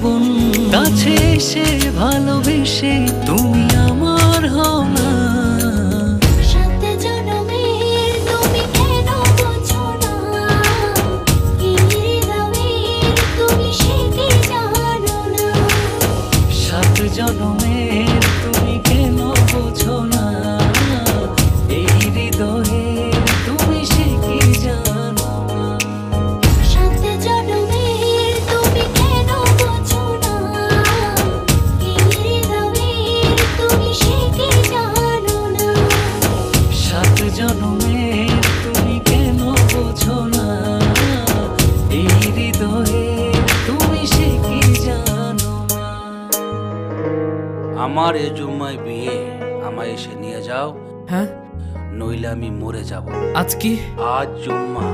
জীবন কাছে এসে ভালোবেসে তুমি আমার হও না। সাত জনমের তুমি কেন বোঝো না, এই হৃদয়ের তুমি সে কি জানো না। সাত জনমের তুমি কেন বোঝো না, এই হৃদয়ের তুমি সে কি জানো না। সাত জনমের তুমি কেন বোঝো না, এই হৃদয়ের তুমি সে কি জানো না। সাত জনমের তুমি কেন বোঝো না, এই হৃদয়ের তুমি সে কি জানো না। আমার এ জুম্মায় বিয়ে, আমায় এসে নিয়ে যাও, হ্যাঁ নইলে আমি মরে যাব। আজ কি? আজ জুম্মা।